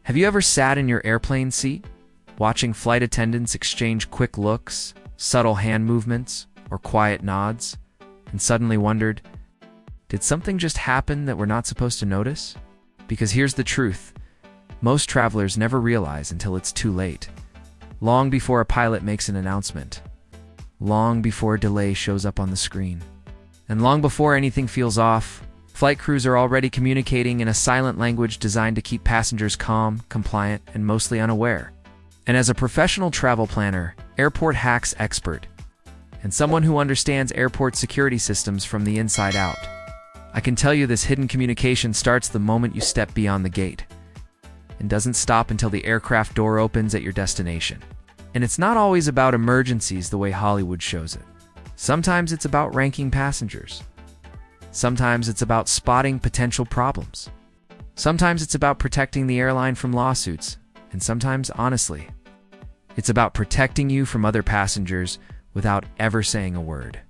Have you ever sat in your airplane seat, watching flight attendants exchange quick looks, subtle hand movements, or quiet nods, and suddenly wondered, did something just happen that we're not supposed to notice? Because here's the truth. Most travelers never realize until it's too late. Long before a pilot makes an announcement. Long before a delay shows up on the screen. And long before anything feels off, flight crews are already communicating in a silent language designed to keep passengers calm, compliant, and mostly unaware. And as a professional travel planner, airport hacks expert, and someone who understands airport security systems from the inside out, I can tell you this hidden communication starts the moment you step beyond the gate, and doesn't stop until the aircraft door opens at your destination. And it's not always about emergencies the way Hollywood shows it. Sometimes it's about ranking passengers. Sometimes it's about spotting potential problems. Sometimes it's about protecting the airline from lawsuits. And sometimes, honestly, it's about protecting you from other passengers without ever saying a word.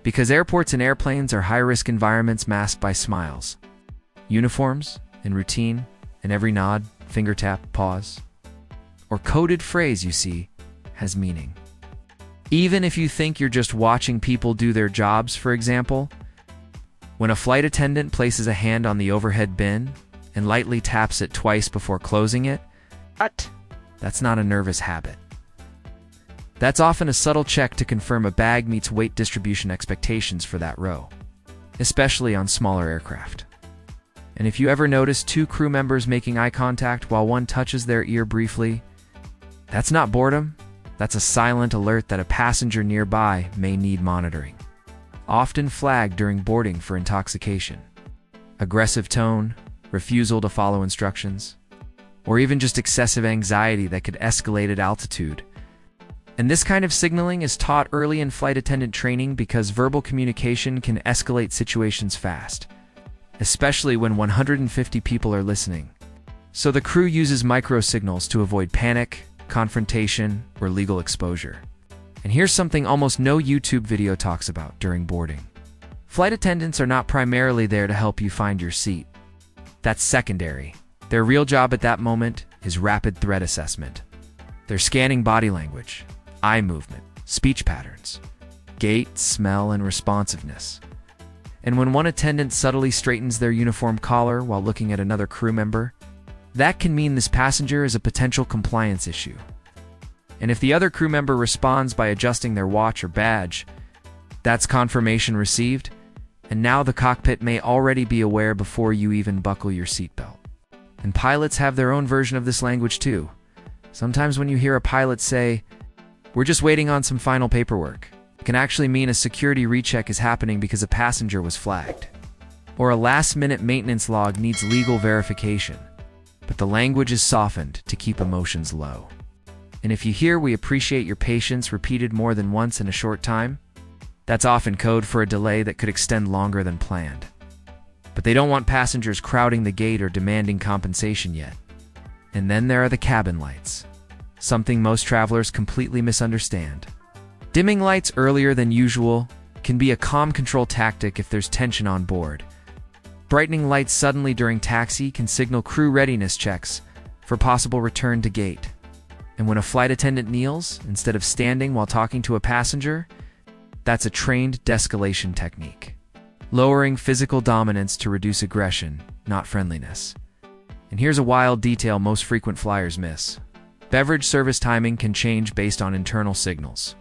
Because airports and airplanes are high-risk environments masked by smiles, uniforms, and routine, and every nod, finger tap, pause, or coded phrase you see has meaning. Even if you think you're just watching people do their jobs, for example, when a flight attendant places a hand on the overhead bin and lightly taps it twice before closing it, that's not a nervous habit. That's often a subtle check to confirm a bag meets weight distribution expectations for that row, especially on smaller aircraft. And if you ever notice two crew members making eye contact while one touches their ear briefly, that's not boredom, that's a silent alert that a passenger nearby may need monitoring. Often flagged during boarding for intoxication. Aggressive tone, refusal to follow instructions, or even just excessive anxiety that could escalate at altitude. And this kind of signaling is taught early in flight attendant training because verbal communication can escalate situations fast, especially when 150 people are listening. So the crew uses micro-signals to avoid panic, confrontation, or legal exposure. And here's something almost no YouTube video talks about during boarding. Flight attendants are not primarily there to help you find your seat. That's secondary. Their real job at that moment is rapid threat assessment. They're scanning body language, eye movement, speech patterns, gait, smell, and responsiveness. And when one attendant subtly straightens their uniform collar while looking at another crew member, that can mean this passenger is a potential compliance issue. And if the other crew member responds by adjusting their watch or badge, that's confirmation received, and now the cockpit may already be aware before you even buckle your seatbelt. And pilots have their own version of this language too. Sometimes when you hear a pilot say, "We're just waiting on some final paperwork," it can actually mean a security recheck is happening because a passenger was flagged. Or a last-minute maintenance log needs legal verification. But the language is softened to keep emotions low. And if you hear "we appreciate your patience" repeated more than once in a short time, that's often code for a delay that could extend longer than planned. But they don't want passengers crowding the gate or demanding compensation yet. And then there are the cabin lights, something most travelers completely misunderstand. Dimming lights earlier than usual can be a calm control tactic if there's tension on board. Brightening lights suddenly during taxi can signal crew readiness checks for possible return to gate. And when a flight attendant kneels instead of standing while talking to a passenger, that's a trained de-escalation technique. Lowering physical dominance to reduce aggression, not friendliness. And here's a wild detail most frequent flyers miss. Beverage service timing can change based on internal signals.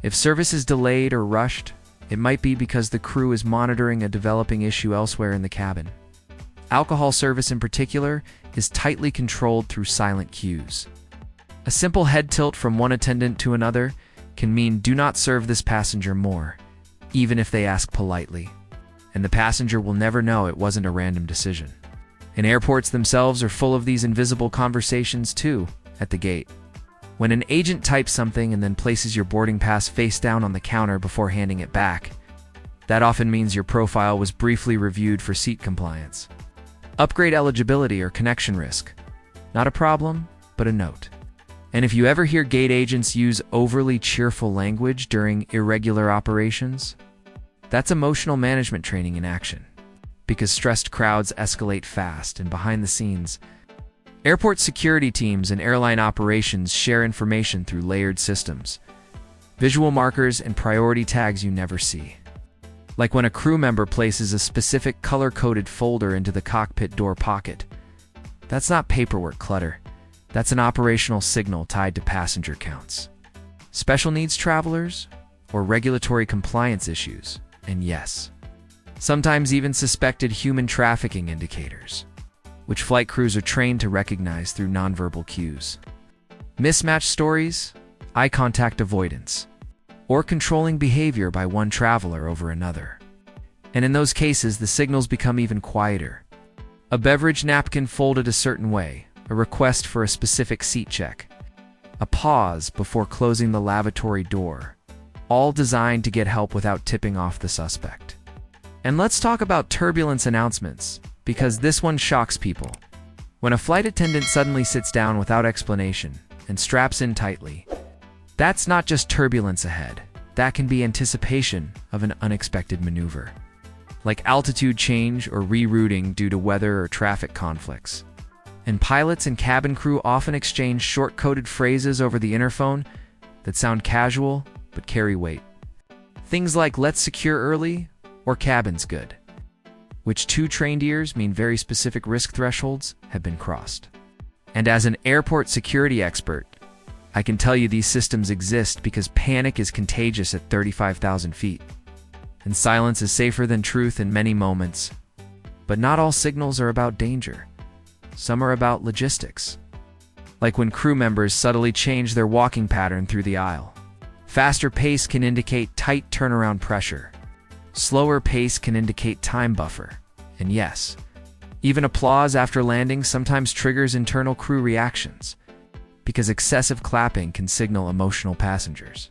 If service is delayed or rushed, it might be because the crew is monitoring a developing issue elsewhere in the cabin. Alcohol service in particular is tightly controlled through silent cues. A simple head tilt from one attendant to another can mean "do not serve this passenger more," even if they ask politely. And the passenger will never know it wasn't a random decision. And airports themselves are full of these invisible conversations too, at the gate. When an agent types something and then places your boarding pass face down on the counter before handing it back, that often means your profile was briefly reviewed for seat compliance. Upgrade eligibility or connection risk. Not a problem, but a note. And if you ever hear gate agents use overly cheerful language during irregular operations, that's emotional management training in action. Because stressed crowds escalate fast, and behind the scenes, Airport security teams and airline operations share information through layered systems, visual markers, and priority tags you never see. Like when a crew member places a specific color-coded folder into the cockpit door pocket. That's not paperwork clutter. That's an operational signal tied to passenger counts, special needs travelers, or regulatory compliance issues, and yes, sometimes even suspected human trafficking indicators, which flight crews are trained to recognize through nonverbal cues. Mismatched stories, eye contact avoidance, or controlling behavior by one traveler over another. And in those cases, the signals become even quieter. A beverage napkin folded a certain way, a request for a specific seat check, a pause before closing the lavatory door, all designed to get help without tipping off the suspect. And let's talk about turbulence announcements, because this one shocks people. When a flight attendant suddenly sits down without explanation and straps in tightly, that's not just turbulence ahead. That can be anticipation of an unexpected maneuver, like altitude change or rerouting due to weather or traffic conflicts. And pilots and cabin crew often exchange short-coded phrases over the interphone that sound casual but carry weight. Things like "let's secure early" or "cabin's good," which to trained ears mean very specific risk thresholds have been crossed. And as an airport security expert, I can tell you these systems exist because panic is contagious at 35,000 feet. And silence is safer than truth in many moments. But not all signals are about danger. Some are about logistics. Like when crew members subtly change their walking pattern through the aisle. Faster pace can indicate tight turnaround pressure. Slower pace can indicate time buffer. And yes, even applause after landing sometimes triggers internal crew reactions, because excessive clapping can signal emotional passengers,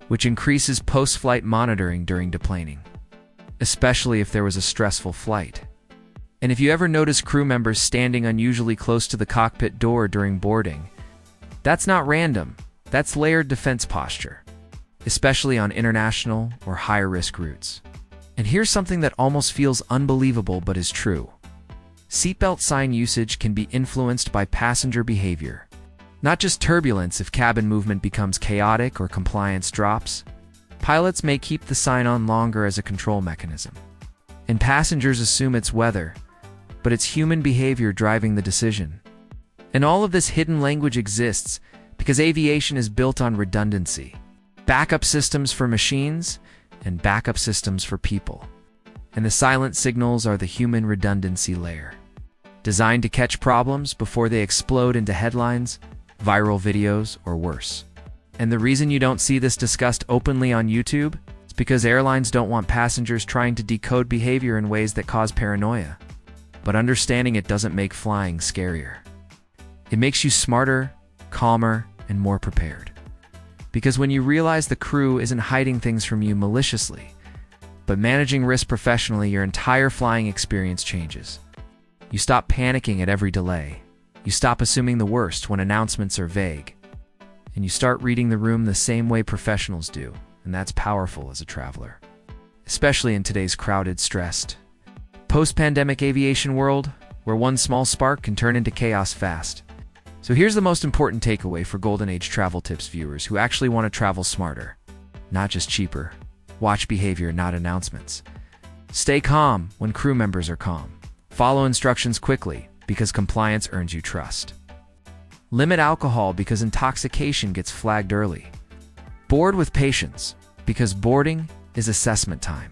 which increases post-flight monitoring during deplaning, especially if there was a stressful flight. And if you ever notice crew members standing unusually close to the cockpit door during boarding, that's not random, that's layered defense posture, especially on international or higher-risk routes. And here's something that almost feels unbelievable but is true. Seatbelt sign usage can be influenced by passenger behavior. Not just turbulence if cabin movement becomes chaotic or compliance drops. Pilots may keep the sign on longer as a control mechanism. And passengers assume it's weather, but it's human behavior driving the decision. And all of this hidden language exists because aviation is built on redundancy. Backup systems for machines and backup systems for people. And the silent signals are the human redundancy layer, designed to catch problems before they explode into headlines, viral videos, or worse. And the reason you don't see this discussed openly on YouTube is because airlines don't want passengers trying to decode behavior in ways that cause paranoia. But understanding it doesn't make flying scarier. It makes you smarter, calmer, and more prepared. Because when you realize the crew isn't hiding things from you maliciously, but managing risk professionally, your entire flying experience changes. You stop panicking at every delay. You stop assuming the worst when announcements are vague. And you start reading the room the same way professionals do, and that's powerful as a traveler. Especially in today's crowded, stressed, post-pandemic aviation world, where one small spark can turn into chaos fast. So here's the most important takeaway for Golden Age Travel Tips viewers who actually want to travel smarter, not just cheaper. Watch behavior, not announcements. Stay calm when crew members are calm. Follow instructions quickly, because compliance earns you trust. Limit alcohol because intoxication gets flagged early. Board with patience, because boarding is assessment time.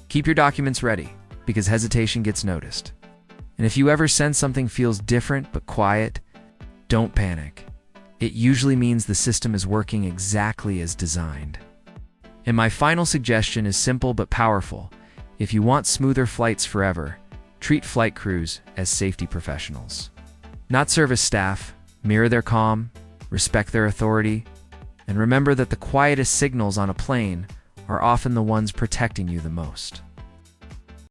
Keep your documents ready, because hesitation gets noticed. And if you ever sense something feels different but quiet, don't panic. It usually means the system is working exactly as designed. And my final suggestion is simple but powerful. If you want smoother flights forever, treat flight crews as safety professionals. Not service staff. Mirror their calm, respect their authority, and remember that the quietest signals on a plane are often the ones protecting you the most.